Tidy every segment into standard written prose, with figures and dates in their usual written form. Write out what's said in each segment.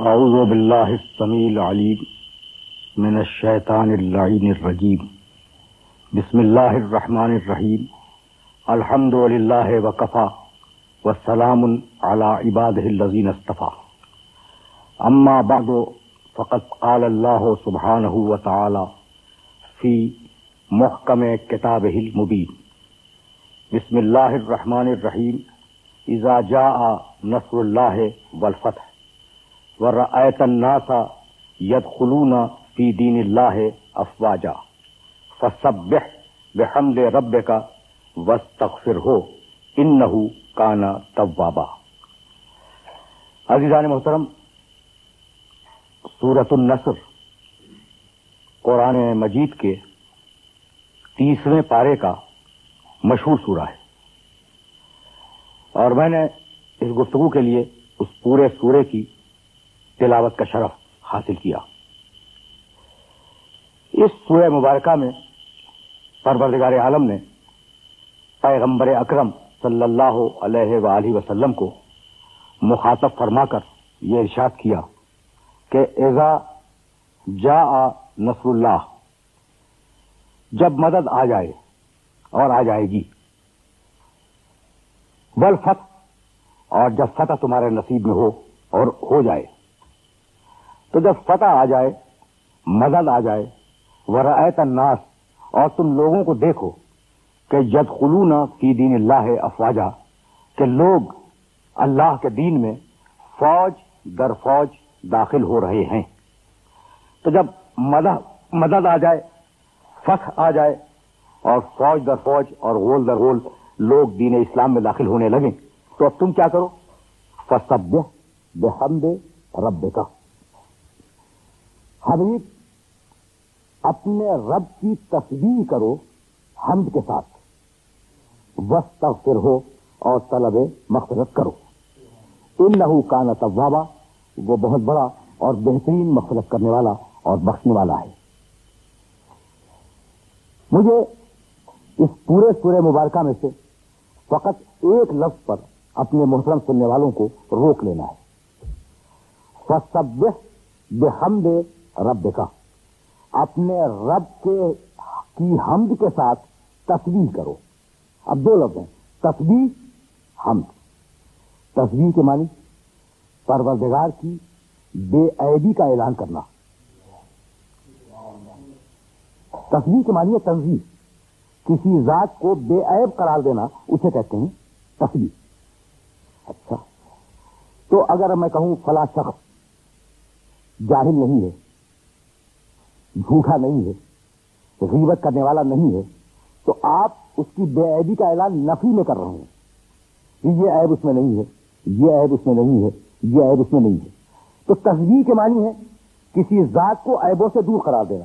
اعوذ باللہ السمیع العلیم من الشیطان اللعین الرجیم بسم اللہ الرحمن الرحیم الحمد للہ وکفی والسلام علی عبادہ الذین اصطفی اما بعد فقد قال اللہ سبحانہ وتعالی فی محکم کتابہ المبین بسم اللہ الرحمن الرحیم اذا جاء نصر اللہ والفتح وَرَأَيْتَ النَّاسَ يَدْخُلُونَ فِي دِينِ اللَّهِ أَفْوَاجًا فَسَبِّحْ بِحَمْدِ رَبِّكَ وَاسْتَغْفِرْهُ إِنَّهُ كَانَ تَوَّابًا۔ عزیزان محترم، سورۃ النصر قرآن مجید کے 30ویں پارے کا مشہور سورہ ہے، اور میں نے اس گفتگو کے لیے اس پورے سورے کی تلاوت کا شرف حاصل کیا۔ اس سورہ مبارکہ میں پروردگار عالم نے پیغمبر اکرم صلی اللہ علیہ وآلہ وسلم کو مخاطب فرما کر یہ ارشاد کیا کہ اذا جاء نصر اللہ، جب مدد آ جائے اور آ جائے گی، والفتح، اور جب فتح تمہارے نصیب میں ہو اور ہو جائے، تو جب فتح آ جائے، مدد آ جائے، ورأیت الناس، اور تم لوگوں کو دیکھو کہ یدخلون فی دین اللہ افواجا، کہ لوگ اللہ کے دین میں فوج در فوج داخل ہو رہے ہیں۔ تو جب مدد آ جائے، فتح آ جائے، اور فوج در فوج اور غول در غول لوگ دین اسلام میں داخل ہونے لگیں، تو اب تم کیا کرو؟ فسبح بحمد ربک، حبیب اپنے رب کی تسبیح کرو حمد کے ساتھ، واستغفرہ، اور طلب مغفرت کرو، انہ کان توابا، وہ بہت بڑا اور بہترین مغفرت کرنے والا اور بخشنے والا ہے۔ مجھے اس پورے سورہ مبارکہ میں سے فقط ایک لفظ پر اپنے محترم سننے والوں کو روک لینا ہے، فسبح بحمد ربک، اپنے رب کی حمد کے ساتھ تسبیح کرو۔ اب دو لفظ ہیں، تسبیح، حمد۔ تسبیح کے معنی پروردگار کی بے عیبی کا اعلان کرنا، تسبیح کے معنی ہے تنزیہ، کسی ذات کو بے عیب قرار دینا، اسے کہتے ہیں تسبیح۔ اچھا، تو اگر میں کہوں فلاں شخص جاہل نہیں ہے، جھوٹا نہیں ہے، غیبت کرنے والا نہیں ہے، تو آپ اس کی بے عیبی کا اعلان نفی میں کر رہے ہیں کہ یہ عیب اس میں نہیں ہے، یہ عیب اس میں نہیں ہے، یہ عیب اس میں نہیں ہے۔ تو تسبیح کے معنی ہے کسی ذات کو عیبوں سے دور قرار دینا،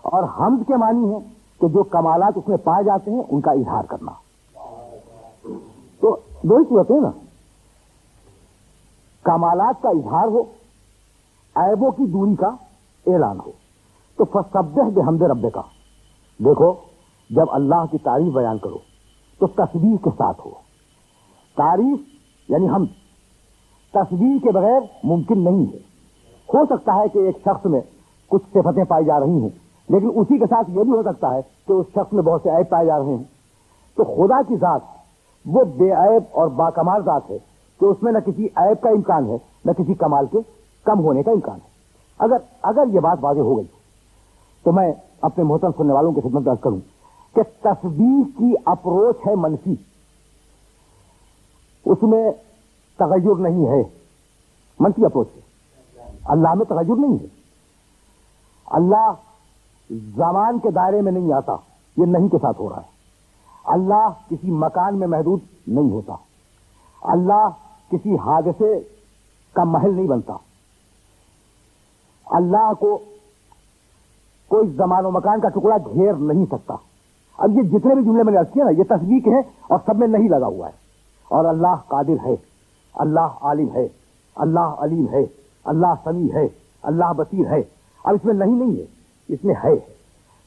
اور حمد کے معنی ہے کہ جو کمالات اس میں پائے جاتے ہیں ان کا اظہار کرنا۔ تو دو ہی صورتیں نا، کمالات کا اظہار ہو، عیبوں کی دوری کا اعلان ہو۔ تو فسبح بحمد ربک، دیکھو جب اللہ کی تعریف بیان کرو تو تسبیح کے ساتھ ہو۔ تعریف یعنی حمد تسبیح کے بغیر ممکن نہیں ہے۔ ہو سکتا ہے کہ ایک شخص میں کچھ صفتیں پائی جا رہی ہیں، لیکن اسی کے ساتھ یہ بھی ہو سکتا ہے کہ اس شخص میں بہت سے عیب پائے جا رہے ہیں۔ تو خدا کی ذات وہ بے عیب اور باکمال ذات ہے کہ اس میں نہ کسی عیب کا امکان ہے، نہ کسی کمال کے کم ہونے کا امکان ہے۔ اگر یہ بات واضح ہو گئی تو میں اپنے محترم سننے والوں کی خدمت عرض کروں کہ تسبیح کی اپروچ ہے منفی، اس میں تغیر نہیں ہے، منفی اپروچ ہے۔ اللہ میں تغیر نہیں ہے، اللہ زمان کے دائرے میں نہیں آتا، یہ نہیں کے ساتھ ہو رہا ہے۔ اللہ کسی مکان میں محدود نہیں ہوتا، اللہ کسی حادثے کا محل نہیں بنتا، اللہ کو کوئی زمان و مکان کا ٹکڑا گھیر نہیں سکتا۔ اب یہ جتنے بھی جملے میں نے عرض کیے نا، یہ تسبیح کے ہیں اور سب میں نہیں لگا ہوا ہے۔ اور اللہ قادر ہے، اللہ عالم ہے، اللہ علیم ہے، اللہ سمیع ہے، اللہ بصیر ہے۔ اب اس میں نہیں ہے، اس میں ہے۔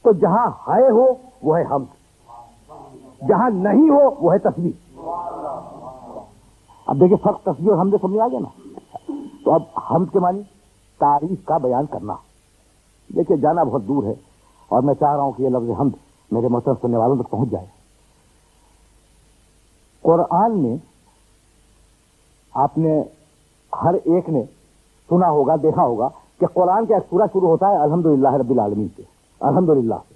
تو جہاں ہے ہو وہ ہے حمد، جہاں نہیں ہو وہ ہے تسبیح۔ اب دیکھیں فرق تسبیح اور حمد سمجھ آ گیا نا۔ تو اب حمد کے معنی تعریف کا بیان کرنا. دیکھیے جانا بہت دور ہے اور میں چاہ رہا ہوں کہ یہ لفظ حمد میرے محترم سننے والوں تک پہنچ جائے. قرآن میں آپ نے ہر ایک نے سنا ہوگا, دیکھا ہوگا کہ قرآن کا ایک سورہ شروع ہوتا ہے الحمدللہ رب العالمین سے, الحمدللہ سے,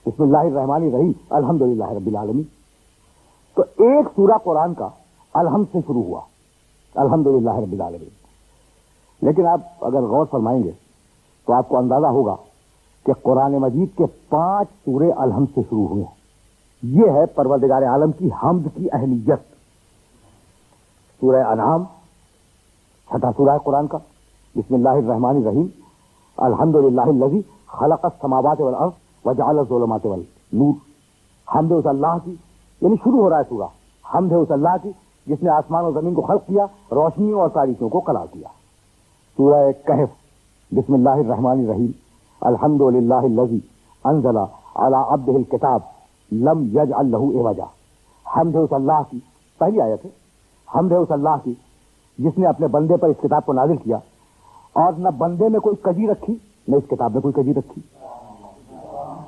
بسم اللہ الرحمن الرحیم الحمدللہ رب العالمین. تو ایک سورہ قرآن کا الحمد سے شروع ہوا, الحمدللہ رب العالمین. لیکن آپ اگر غور فرمائیں گے تو آپ کو اندازہ ہوگا کہ قرآن مجید کے 5 سورے الحمد سے شروع ہوئے ہیں. یہ ہے پروردگار عالم کی حمد کی اہمیت. سورہ انعام 6واں سورہ ہے قرآن کا, بسم اللہ الرحمن الرحیم الحمدللہ الذی خلق السماوات والارض وجعل الظلمات والنور. حمد ہے اس اللہ کی, یعنی شروع ہو رہا ہے سورہ, حمد ہے اس اللہ کی جس نے آسمان اور زمین کو خلق کیا, روشنیوں اور تاریکیوں کو قلع کیا. سورہ کہف بسم اللہ الرحمن الرحیم الحمدللہ الذی انزل علی عبدہ الکتاب لم یجعل لہ عوجا. حمد ہے اس اللہ کی, پہلی آیت ہے, حمد ہے اس اللہ کی جس نے اپنے بندے پر اس کتاب کو نازل کیا اور نہ بندے میں کوئی کجی رکھی نہ اس کتاب میں کوئی کجی رکھی.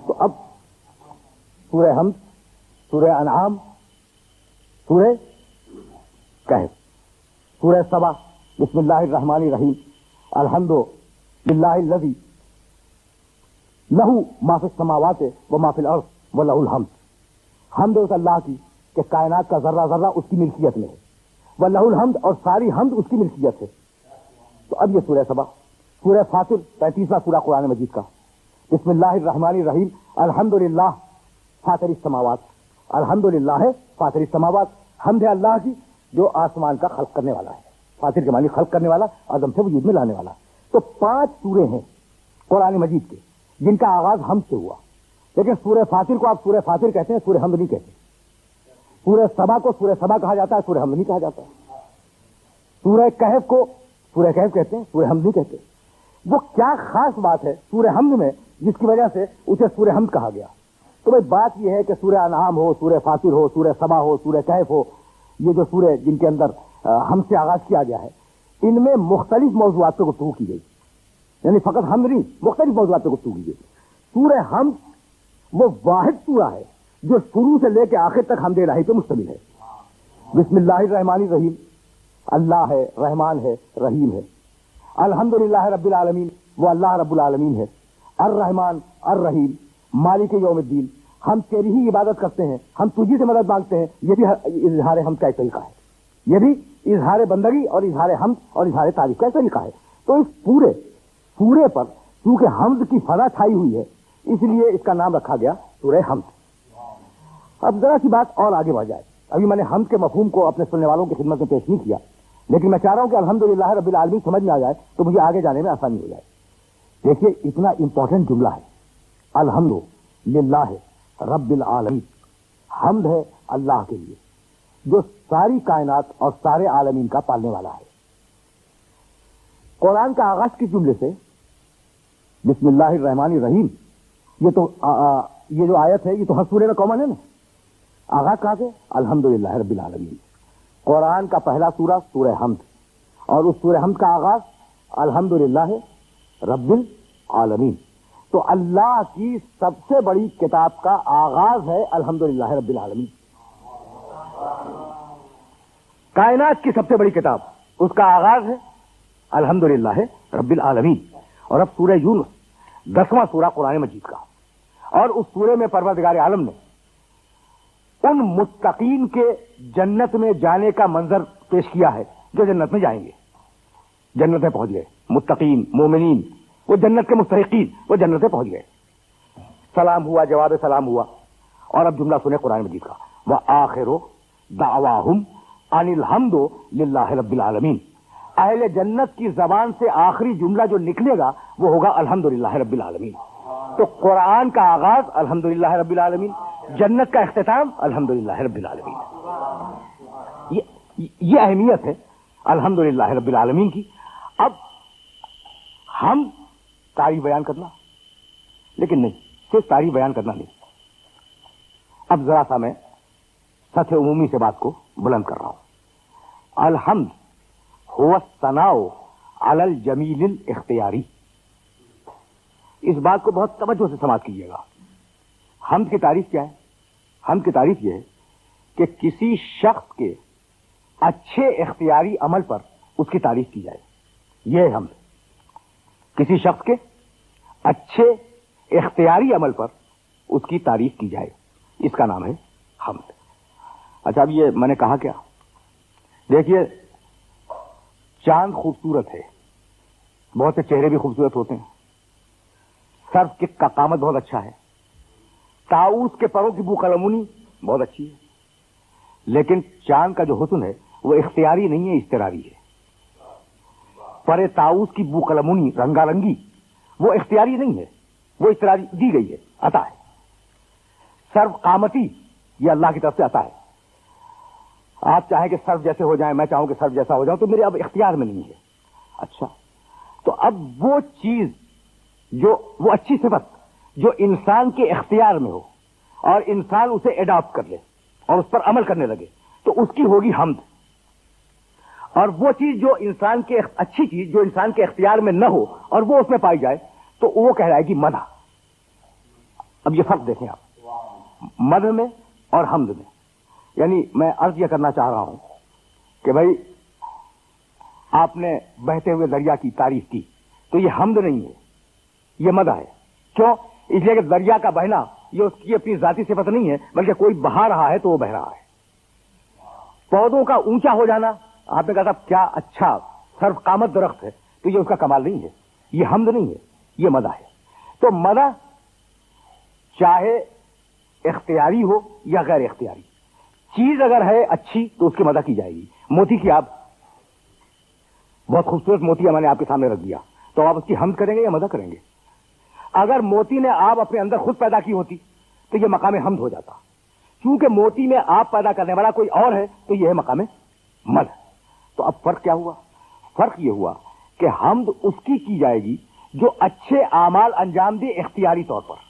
تو اب سورہ حمد, سورہ انعام, سورہ کہف, سورہ سبا بسم اللہ الرحمن الرحیم الحمدللہ الذی لہ ما فی السماوات و ما فی الارض ولہ الحمد. حمد اس اللہ کی کہ کائنات کا ذرہ ذرہ اس کی ملکیت میں ہے, ولہ الحمد, اور ساری حمد اس کی ملکیت ہے. تو اب یہ سورہ سبا. سورہ فاطر 35واں سورہ قرآن مجید کا, بسم اللہ الرحمن الرحیم الحمدللہ فاطر السماوات, الحمدللہ فاطر السماوات, حمد ہے اللہ کی جو آسمان کا خلق کرنے والا ہے. فاطر کے معنی خلق کرنے والا, عدم سے وجود میں لانے والا. تو 5 سورے ہیں قرآن مجید کے جن کا آغاز حمد سے ہوا. لیکن سورہ فاطر کو آپ سورہ فاطر کہتے ہیں, سورہ حمد نہیں کہتے. سورہ سبا کو سورہ سبا کہا جاتا ہے, سورہ حمد نہیں کہا جاتا. سورہ کہف کو سورہ کہف کہتے ہیں, سورہ حمد نہیں کہتے. وہ کیا خاص بات ہے سورہ حمد میں جس کی وجہ سے اسے سورہ حمد کہا گیا؟ تو بھائی بات یہ ہے کہ سورہ انعام ہو, سورہ فاطر ہو, سورہ سبا ہو, سورہ کہف ہو, یہ جو سورہ جن کے اندر حمد سے آغاز کیا گیا ہے, ان میں مختلف موضوعات پہ گفتگو کی گئی. یعنی فقط حمد نہیں, مختلف موضوعات پہ گفتگو کی گئی. سورہ حمد وہ واحد سورہ ہے جو شروع سے لے کے آخر تک حمد الہی پہ مشتمل ہے. بسم اللہ الرحمن الرحیم, اللہ ہے, رحمان ہے, رحیم ہے. الحمدللہ رب العالمین, وہ اللہ رب العالمین ہے. الرحمن الرحیم مالک یوم الدین, ہم تیری ہی عبادت کرتے ہیں, ہم تجھی سے مدد مانگتے ہیں. یہ بھی اظہار حمد کا ایک طریقہ ہے, یہ بھی اظہار بندگی اور اظہار حمد اور اظہار تعریف کا ایک طریقہ ہے. تو اس پورے سورے پر چونکہ حمد کی فضا چھائی ہوئی ہے اس لیے اس کا نام رکھا گیا سورہ حمد. اب ذرا سی بات اور آگے بڑھ جائے. ابھی میں نے حمد کے مفہوم کو اپنے سننے والوں کی خدمت میں پیش نہیں کیا, لیکن میں چاہ رہا ہوں کہ الحمدللہ رب العالمین سمجھ میں آ جائے تو مجھے آگے جانے میں آسانی ہو جائے. دیکھیے اتنا امپورٹنٹ جملہ ہے الحمدللہ رب العالمین. حمد ہے اللہ کے لیے جو ساری کائنات اور سارے عالمین کا پالنے والا ہے. قرآن کا آغاز کس جملے سے؟ بسم اللہ الرحمن الرحیم. یہ تو یہ جو آیت ہے یہ تو ہر سورے میں کامن ہے نا. آغاز کہاں سے؟ الحمدللہ رب العالمین. قرآن کا پہلا سورہ سورہ حمد, اور اس سورہ حمد کا آغاز الحمدللہ رب العالمین. تو اللہ کی سب سے بڑی کتاب کا آغاز ہے الحمدللہ رب العالمین. کائنات کی سب سے بڑی کتاب, اس کا آغاز ہے الحمدللہ رب العالمین. اور اب سورہ یونس 10واں سورہ قرآن مجید کا, اور اس سورے میں پروردگار عالم نے ان متقین کے جنت میں جانے کا منظر پیش کیا ہے جو جنت میں جائیں گے, جنت میں پہنچ گئے. متقین, مومنین, وہ جنت کے مستحقین, وہ جنت میں پہنچ گئے. سلام ہوا, جواب سلام ہوا. اور اب جملہ سنے قرآن مجید کا, وآخر دعواہم ان الحمدللہ رب العالمین. اہل جنت کی زبان سے آخری جملہ جو نکلے گا وہ ہوگا الحمدللہ رب العالمین. تو قرآن کا آغاز الحمدللہ رب العالمین, جنت کا اختتام الحمدللہ رب العالمین. یہ اہمیت ہے الحمدللہ رب العالمین کی. اب ہم تعریف بیان کرنا, لیکن نہیں, صرف تعریف بیان کرنا نہیں. اب ذرا سا میں سطح عمومی سے بات کو بلند کر رہا ہوں. الحمد هو الثناء علی الجمیل الاختیاری. اس بات کو بہت توجہ سے سماعت کیجیے گا. حمد کی تعریف کیا ہے؟ حمد کی تعریف یہ ہے کہ کسی شخص کے اچھے اختیاری عمل پر اس کی تعریف کی جائے. یہ ہے حمد. کسی شخص کے اچھے اختیاری عمل پر اس کی تعریف کی جائے, اس کا نام ہے حمد. اچھا, اب یہ میں نے کہا کیا؟ دیکھیے, چاند خوبصورت ہے, بہت سے چہرے بھی خوبصورت ہوتے ہیں, سر کا قامت بہت اچھا ہے, طاؤس کے پروں کی بو قلمونی بہت اچھی ہے, لیکن چاند کا جو حسن ہے وہ اختیاری نہیں ہے, اضطراری ہے. پر طاؤس کی بو قلمونی, رنگا رنگی, وہ اختیاری نہیں ہے, وہ اضطراری دی گئی ہے, عطا ہے. سرو قامتی, یہ اللہ کی طرف سے عطا ہے. آپ چاہیں کہ سرو جیسے ہو جائیں, میں چاہوں کہ سرو جیسا ہو جاؤں, تو میرے اب اختیار میں نہیں ہے. اچھا, تو اب وہ چیز جو وہ اچھی صفت جو انسان کے اختیار میں ہو اور انسان اسے اڈاپٹ کر لے اور اس پر عمل کرنے لگے, تو اس کی ہوگی حمد. اور وہ چیز جو انسان کے اچھی چیز جو انسان کے اختیار میں نہ ہو اور وہ اس میں پائی جائے, تو وہ کہلائے گی مدح. اب یہ فرق دیکھیں آپ, مدح میں اور حمد میں. یعنی میں عرض یہ کرنا چاہ رہا ہوں کہ بھائی آپ نے بہتے ہوئے دریا کی تعریف کی, تو یہ حمد نہیں ہے, یہ مدح ہے. کیوں؟ اس لیے کہ دریا کا بہنا یہ اس کی اپنی ذاتی صفت نہیں ہے, بلکہ کوئی بہا رہا ہے تو وہ بہ رہا ہے. پودوں کا اونچا ہو جانا, آپ نے کہا تھا کیا اچھا سرو قامت درخت ہے, تو یہ اس کا کمال نہیں ہے, یہ حمد نہیں ہے, یہ مدح ہے. تو مدح چاہے اختیاری ہو یا غیر اختیاری, چیز اگر ہے اچھی تو اس کی مدح کی جائے گی. موتی کی آپ بہت خوبصورت موتی میں نے آپ کے سامنے رکھ دیا, تو آپ اس کی حمد کریں گے یا مدح کریں گے؟ اگر موتی نے آپ اپنے اندر خود پیدا کی ہوتی تو یہ مقام حمد ہو جاتا. کیونکہ موتی میں آپ پیدا کرنے والا کوئی اور ہے, تو یہ ہے مقام مدح. تو اب فرق کیا ہوا؟ فرق یہ ہوا کہ حمد اس کی جائے گی جو اچھے اعمال انجام دے اختیاری طور پر,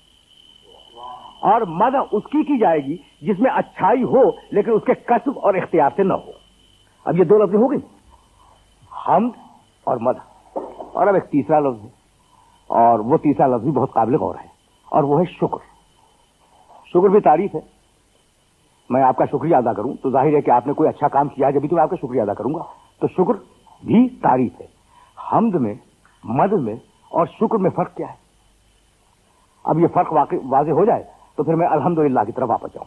اور مدح اس کی جائے گی جس میں اچھائی ہو لیکن اس کے کسب اور اختیار سے نہ ہو. اب یہ دو لفظ ہو گئی, حمد اور مدح. اور اب ایک تیسرا لفظ ہے, اور وہ تیسرا لفظ بھی بہت قابل غور ہے, اور وہ ہے شکر. شکر بھی تعریف ہے. میں آپ کا شکریہ ادا کروں تو ظاہر ہے کہ آپ نے کوئی اچھا کام کیا ہے, جبھی تو میں آپ کا شکریہ ادا کروں گا. تو شکر بھی تعریف ہے. حمد میں, مدح میں اور شکر میں فرق کیا ہے؟ اب یہ فرق واضح ہو جائے تو پھر میں الحمدللہ کی طرف واپس جاؤں.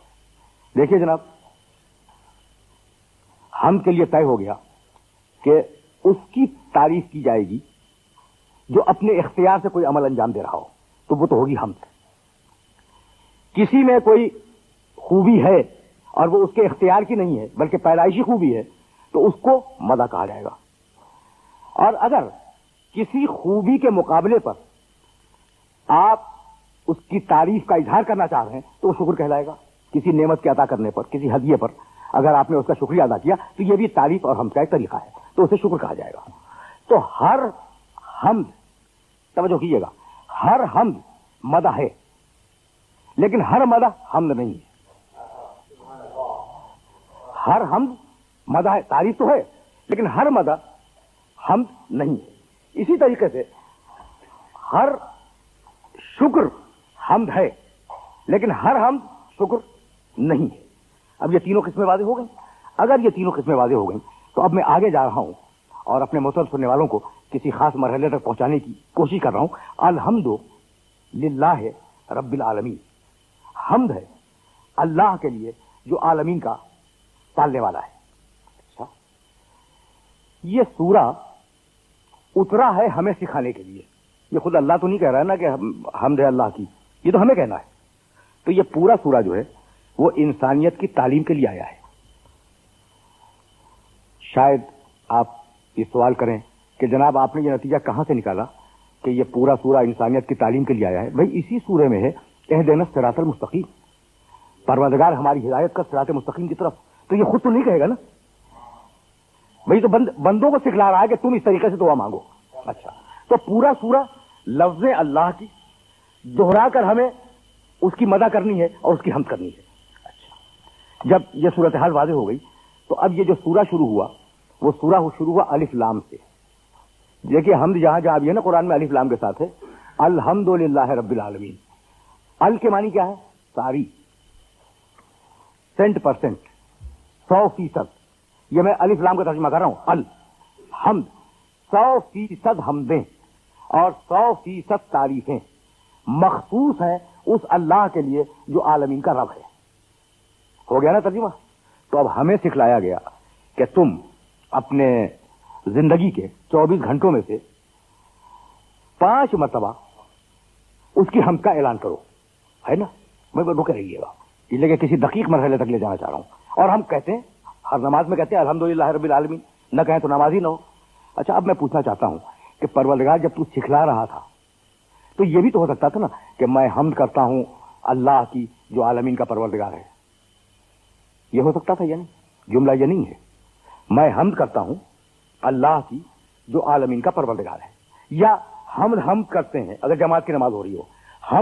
دیکھیے جناب, حمد کے لیے طے ہو گیا کہ اس کی تعریف کی جائے گی جو اپنے اختیار سے کوئی عمل انجام دے رہا ہو, تو وہ تو ہوگی حمد. کسی میں کوئی خوبی ہے اور وہ اس کے اختیار کی نہیں ہے بلکہ پیدائشی خوبی ہے, تو اس کو مدح کہا جائے گا. اور اگر کسی خوبی کے مقابلے پر آپ اس کی تعریف کا اظہار کرنا چاہ رہے ہیں تو وہ شکر کہلائے گا. کسی نعمت کے عطا کرنے پر, کسی ہدیے پر اگر آپ نے اس کا شکریہ ادا کیا تو یہ بھی تعریف اور حمد کا ایک طریقہ ہے, تو اسے شکر کہا جائے گا. تو ہر حمد, توجہ کیجیے گا, ہر حمد مدح ہے, لیکن ہر مدح حمد نہیں ہے. ہر حمد مدح ہے, تعریف تو ہے, لیکن ہر مدح حمد نہیں ہے. اسی طریقے سے ہر شکر حمد ہے, لیکن ہر حمد شکر نہیں ہے. اب یہ تینوں قسمیں واضح ہو گئیں. اگر یہ تینوں قسمیں واضح ہو گئیں تو اب میں آگے جا رہا ہوں اور اپنے محترم سننے والوں کو کسی خاص مرحلے تک پہنچانے کی کوشش کر رہا ہوں. الحمد للہ رب العالمین, حمد ہے اللہ کے لیے جو عالمین کا پالنے والا ہے. اچھا, یہ سورہ اترا ہے ہمیں سکھانے کے لیے. یہ خود اللہ تو نہیں کہہ رہا ہے نا کہ حمد ہے اللہ کی, یہ تو ہمیں کہنا ہے. تو یہ پورا سورہ جو ہے وہ انسانیت کی تعلیم کے لیے آیا ہے. شاید آپ یہ سوال کریں کہ جناب آپ نے یہ نتیجہ کہاں سے نکالا کہ یہ پورا سورہ انسانیت کی تعلیم کے لیے آیا ہے؟ بھائی اسی سورے میں ہے اہدنا الصراط المستقیم, پروردگار ہماری ہدایت کا صراط مستقیم کی طرف. تو یہ خود تو نہیں کہے گا نا, بھائی تو بندوں کو سکھلا رہا ہے کہ تم اس طریقے سے دعا مانگو. اچھا, تو پورا سورہ لفظ اللہ کی دوہرا کر ہمیں اس کی مدح کرنی ہے اور اس کی حمد کرنی ہے. اچھا, جب یہ صورتحال واضح ہو گئی تو اب یہ جو سورہ شروع ہوا وہ سورہ شروع ہوا الف لام سے. دیکھیے حمد جہاں جہاں بھی ہے نا قرآن میں الف لام کے ساتھ ہے الحمدللہ رب العالمین. ال کے معنی کیا ہے؟ ساری، 100%، 100%. یہ میں الف لام کا ترجمہ کر رہا ہوں. الحمد 100% حمدیں اور 100% تعریفیں مخصوص ہیں اس اللہ کے لیے جو عالمین کا رب ہے. ہو گیا نا ترجمہ؟ تو اب ہمیں سکھلایا گیا کہ تم اپنے زندگی کے 24 گھنٹوں میں سے 5 مرتبہ اس کی حمد کا اعلان کرو، ہے نا؟ میں رکے رہیے گا، اس لیے کہ کسی دقیق مرحلے تک لے جانا چاہ رہا ہوں. اور ہم کہتے ہیں ہر نماز میں کہتے ہیں الحمدللہ رب العالمین، نہ کہیں تو نماز ہی نہ ہو. اچھا اب میں پوچھنا چاہتا ہوں کہ پروردگار جب تو سکھلا رہا تھا تو یہ بھی تو ہو سکتا تھا نا کہ میں حمد کرتا ہوں اللہ کی جو عالمین کا پروردگار ہے. یہ ہو سکتا تھا یا نہیں؟ جملہ یہ نہیں ہے. میں حمد کرتا ہوں اللہ کی جو عالمین کا پروردگار ہے، یا ہم کرتے ہیں اگر جماعت کی نماز ہو رہی ہو،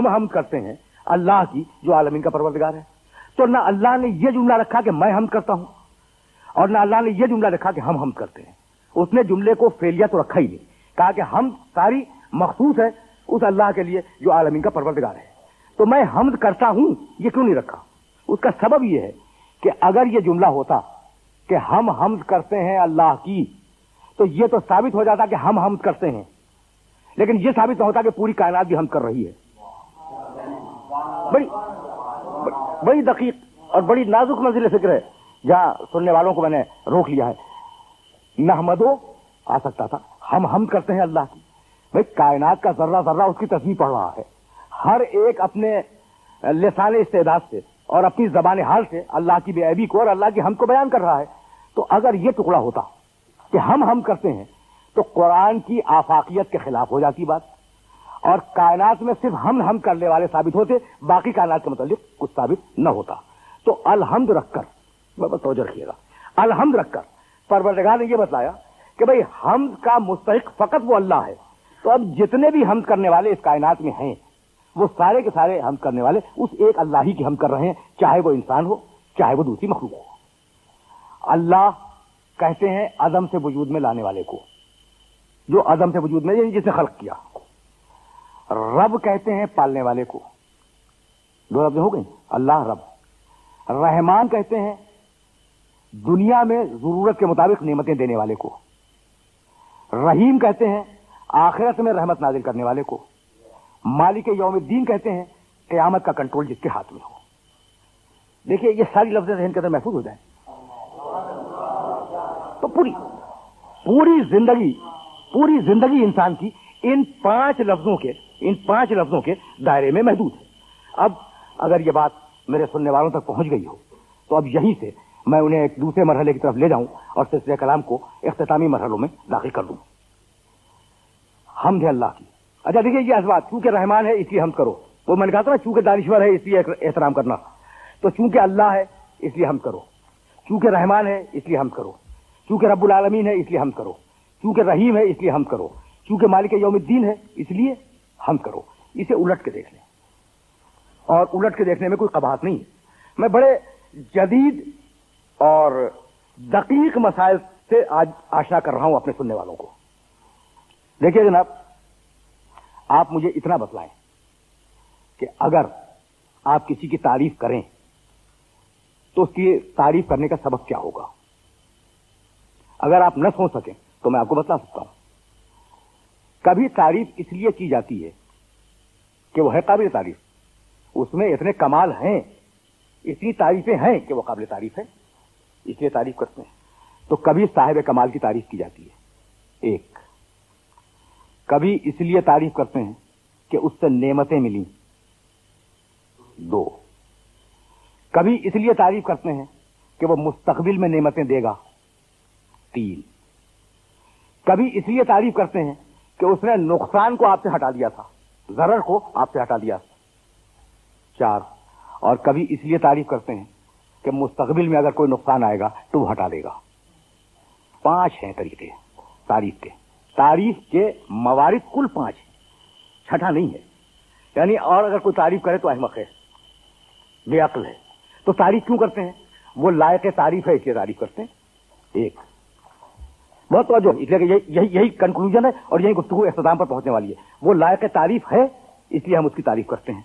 ہم کرتے ہیں اللہ کی جو عالمین کا پروردگار ہے. تو نہ اللہ نے یہ جملہ رکھا کہ میں حمد کرتا ہوں اور نہ اللہ نے یہ جملہ رکھا کہ ہم حمد کرتے ہیں. اس نے جملے کو فعلیہ تو رکھا ہی نہیں، کہا کہ ہم ساری مخصوص ہے اس اللہ کے لیے جو عالمین کا پروردگار ہے. تو میں حمد کرتا ہوں یہ کیوں نہیں رکھا؟ اس کا سبب یہ ہے کہ اگر یہ جملہ ہوتا کہ ہم حمد کرتے ہیں اللہ کی تو یہ تو ثابت ہو جاتا کہ ہم حمد کرتے ہیں، لیکن یہ ثابت نہ ہوتا کہ پوری کائنات بھی حمد کر رہی ہے. بڑی دقیق اور بڑی نازک منزل فکر ہے جہاں سننے والوں کو میں نے روک لیا ہے. نحمدو آ سکتا تھا، ہم حمد کرتے ہیں اللہ کی. بھائی کائنات کا ذرہ ذرہ اس کی تسبیح پڑھ رہا ہے، ہر ایک اپنے لسان استعداد سے اور اپنی زبان حال سے اللہ کی بے عیبی کو اور اللہ کی حمد کو بیان کر رہا ہے. تو اگر یہ ٹکڑا ہوتا کہ ہم کرتے ہیں تو قرآن کی آفاقیت کے خلاف ہو جاتی بات، اور کائنات میں صرف ہم کرنے والے ثابت ہوتے، باقی کائنات کے متعلق کچھ ثابت نہ ہوتا. تو الحمد رکھ کر توجہ رکھیے گا، الحمد رکھ کر پروردگار نے یہ بتایا کہ بھئی حمد کا مستحق فقط وہ اللہ ہے. تو اب جتنے بھی حمد کرنے والے اس کائنات میں ہیں وہ سارے کے سارے حمد کرنے والے اس ایک اللہ ہی کی حمد کر رہے ہیں، چاہے وہ انسان ہو چاہے وہ دوسری مخلوق ہو. اللہ کہتے ہیں عدم سے وجود میں لانے والے کو، جو عدم سے وجود میں یعنی جس نے خلق کیا. رب کہتے ہیں پالنے والے کو. دو لفظ ہو گئے، اللہ رب. رحمان کہتے ہیں دنیا میں ضرورت کے مطابق نعمتیں دینے والے کو. رحیم کہتے ہیں آخرت میں رحمت نازل کرنے والے کو. مالک یوم الدین کہتے ہیں قیامت کا کنٹرول جس کے ہاتھ میں ہو. دیکھیے یہ ساری لفظ ذہن کے اندر محفوظ ہو جائیں تو پوری زندگی انسان کی ان 5 لفظوں کے دائرے میں محدود ہے. اب اگر یہ بات میرے سننے والوں تک پہنچ گئی ہو تو اب یہیں سے میں انہیں ایک دوسرے مرحلے کی طرف لے جاؤں اور سلسلہ کلام کو اختتامی مرحلوں میں داخل کر دوں. حمد ہے اللہ کی. اچھا دیکھیے یہ اسباب، چونکہ رحمان ہے اس لیے حمد کرو. وہ میں نے کہا تھا نا چونکہ دانشور ہے اس لیے احترام کرنا. تو چونکہ اللہ ہے اس لیے حمد کرو، چونکہ رحمان ہے اس لیے حمد کرو، چونکہ رب العالمین ہے اس لیے حمد کرو، چونکہ رحیم ہے اس لیے حمد کرو، چونکہ مالک یوم الدین ہے اس لیے حمد کرو. اسے الٹ کے دیکھ لیں، اور الٹ کے دیکھنے میں کوئی قباحت نہیں ہے. میں بڑے جدید اور دقیق مسائل سے آج آشنا کر رہا ہوں اپنے سننے والوں کو. دیکھیے جناب، آپ مجھے اتنا بتلائیں کہ اگر آپ کسی کی تعریف کریں تو اس کی تعریف کرنے کا سبب کیا ہوگا. اگر آپ نہ سوچ سکیں تو میں آپ کو بتلا سکتا ہوں. کبھی تعریف اس لیے کی جاتی ہے کہ وہ ہے قابل تعریف، اس میں اتنے کمال ہیں، اتنی تعریفیں ہیں کہ وہ قابل تعریف ہے، اس لیے تعریف کرتے ہیں. تو کبھی صاحب کمال کی تعریف کی جاتی ہے، ایک. کبھی اس لیے تعریف کرتے ہیں کہ اس سے نعمتیں ملیں، 2. کبھی اس لیے تعریف کرتے ہیں کہ وہ مستقبل میں نعمتیں دے گا، 3. کبھی اس لیے تعریف کرتے ہیں کہ اس نے نقصان کو آپ سے ہٹا دیا تھا، ضرر کو آپ سے ہٹا دیا، 4. اور کبھی اس لیے تعریف کرتے ہیں کہ مستقبل میں اگر کوئی نقصان آئے گا تو وہ ہٹا دے گا. 5 ہیں طریقے تعریف کے. تعریف کے موارد کل 5 ہیں، چھٹا نہیں ہے. یعنی اور اگر کوئی تعریف کرے تو احمق ہے، بے عقل ہے. تو تعریف کیوں کرتے ہیں؟ وہ لائق تعریف ہے اس لیے تعریف کرتے ہیں. 1. بہت توجہ، اس لیے کہ یہی کنکلوژن ہے اور یہی گفتگو اختتام پر پہنچنے والی ہے. وہ لائق تعریف ہے، اس لیے ہم اس کی تعریف کرتے ہیں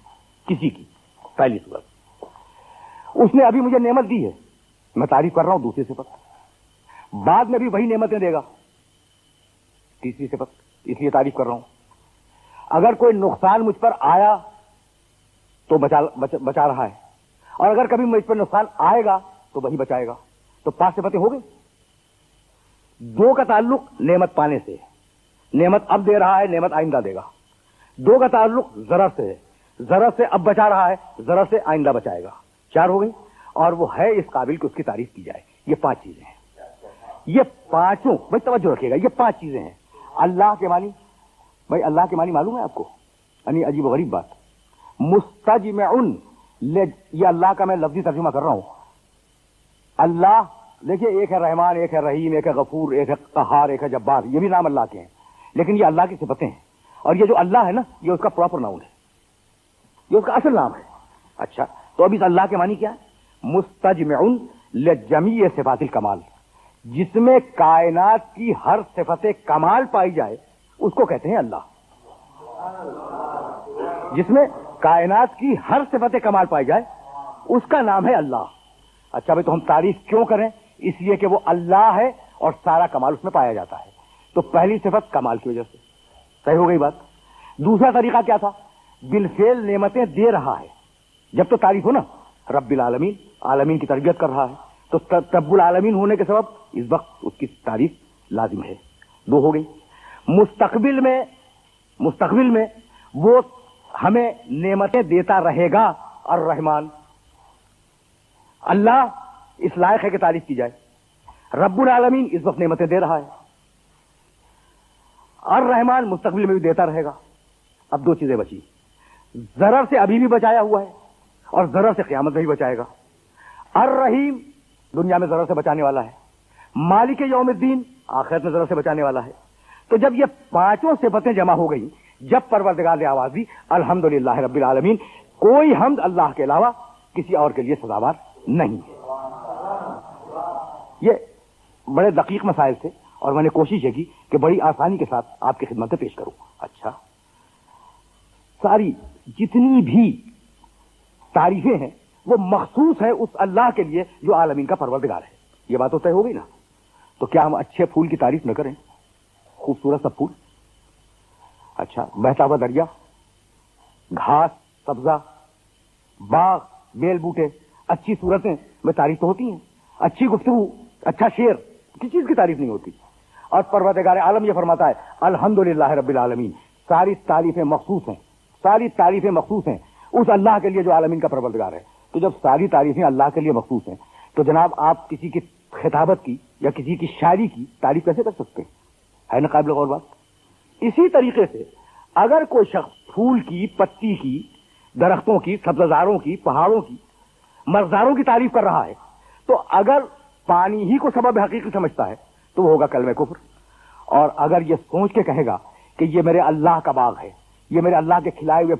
کسی کی. پہلی صورت، اس نے ابھی مجھے نعمت دی ہے، میں تعریف کر رہا ہوں دوسری صفت. بعد میں بھی وہی نعمتیں دے گا، تیسری صفت، اس لیے تعریف کر رہا ہوں. اگر کوئی نقصان مجھ پر آیا تو بچا رہا ہے، اور اگر کبھی مجھ پر نقصان آئے گا تو وہی بچائے گا. تو 5 صفتیں ہو گئی. 2 کا تعلق نعمت پانے سے، نعمت اب دے رہا ہے، نعمت آئندہ دے گا. 2 کا تعلق ضرر سے ہے، ضرر سے اب بچا رہا ہے، ضرر سے آئندہ بچائے گا. 4 ہو گئی. اور وہ ہے اس قابل کہ اس کی تعریف کی جائے. یہ 5 چیزیں ہیں. یہ پانچوں بھائی توجہ رکھیے گا، یہ 5 چیزیں ہیں. اللہ کے معنی، بھائی اللہ کے معنی معلوم ہے آپ کو؟ یعنی عجیب و غریب بات، مستجمعن، یہ اللہ کا میں لفظی ترجمہ کر رہا ہوں. اللہ دیکھیے، ایک ہے رحمان، ایک ہے رحیم، ایک ہے غفور، ایک ہے قہار، ایک ہے جبار. یہ بھی نام اللہ کے ہیں، لیکن یہ اللہ کی صفتیں ہیں. اور یہ جو اللہ ہے نا، یہ اس کا پراپر ناؤن ہے، یہ اس کا اصل نام ہے. اچھا، تو اب اس اللہ کے معنی کیا ہے؟ مستجمعن لجمیع صفات الکمال، جس میں کائنات کی ہر صفت کمال پائی جائے اس کو کہتے ہیں اللہ. جس میں کائنات کی ہر صفت کمال پائی جائے اس کا نام ہے اللہ. اچھا بھائی، تو ہم تعریف کیوں کریں؟ اس لیے کہ وہ اللہ ہے اور سارا کمال اس میں پایا جاتا ہے. تو پہلی صفت کمال کی وجہ سے. صحیح ہو گئی بات. دوسرا طریقہ کیا تھا؟ بالفعل نعمتیں دے رہا ہے. جب تو تعریف ہو نا، رب العالمین، عالمین کی تربیت کر رہا ہے، تو رب العالمین ہونے کے سبب اس وقت اس کی تعریف لازم ہے. 2 ہو گئی. مستقبل میں وہ ہمیں نعمتیں دیتا رہے گا. الرحمن، اللہ اس لائق ہے کہ تعریف کی جائے. رب العالمین اس وقت نعمتیں دے رہا ہے. الرحمن مستقبل میں بھی دیتا رہے گا. اب 2 چیزیں بچی. ضرر سے ابھی بھی بچایا ہوا ہے اور ضرر سے قیامت میں بھی بچائے گا. الرحیم دنیا میں ضرر سے بچانے والا ہے. مالک یوم الدین آخرت میں ضرر سے بچانے والا ہے. تو جب یہ 5 صفتیں جمع ہو گئی، جب پروردگار نے آواز دی الحمدللہ رب العالمین، کوئی حمد اللہ کے علاوہ کسی اور کے لیے سزاوار نہیں ہے. یہ بڑے دقیق مسائل تھے اور میں نے کوشش یہ کی کہ بڑی آسانی کے ساتھ آپ کی خدمت میں پیش کروں. اچھا، ساری جتنی بھی تعریفیں ہیں وہ مخصوص ہیں اس اللہ کے لیے جو عالمین کا پروردگار ہے. یہ بات تو طے ہو گئی نا. تو کیا ہم اچھے پھول کی تعریف نہ کریں؟ خوبصورت سا پھول، اچھا بہتا ہوا دریا، گھاس سبزہ، باغ، بیل بوٹے، اچھی صورتیں میں تعریف تو ہوتی ہیں. اچھی گفتگو، اچھا شعر، کسی چیز کی تعریف نہیں ہوتی. اور پروردگار عالم یہ فرماتا ہے الحمدللہ رب العالمین، ساری تعریفیں مخصوص ہیں، ساری تعریفیں مخصوص ہیں اس اللہ کے لیے جو عالمین کا پروردگار ہے. تو جب ساری تعریفیں اللہ کے لیے مخصوص ہیں تو جناب آپ کسی کی خطابت کی یا کسی کی شاعری کی تعریف کیسے کر سکتے ہیں؟ ہے نا قابل غور بات. اسی طریقے سے اگر کوئی شخص پھول کی، پتی کی، درختوں کی، سبززاروں کی، پہاڑوں کی، مرغزاروں کی تعریف کر رہا ہے تو اگر پانی ہی کو سبب حقیقی سمجھتا ہے تو وہ ہوگا کلمہ کفر. اور اگر یہ سوچ کے کہے گا کہ یہ میرے اللہ کا باغ ہے، یہ میرے اللہ کے کھلائے ہوئے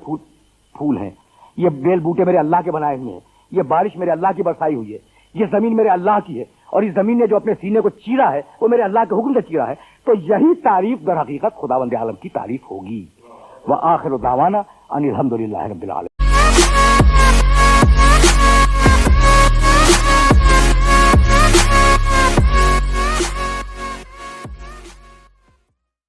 پھول ہیں، یہ بیل بوٹے میرے اللہ کے بنائے ہوئے ہیں، یہ بارش میرے اللہ کی برسائی ہوئی ہے، یہ زمین میرے اللہ کی ہے، اور اس زمین نے جو اپنے سینے کو چیرا ہے وہ میرے اللہ کے حکم سے چیرا ہے، تو یہی تعریف در حقیقت خداوند عالم کی تعریف ہوگی. وآخر دعوانا ان الحمدللہ رب العالمین.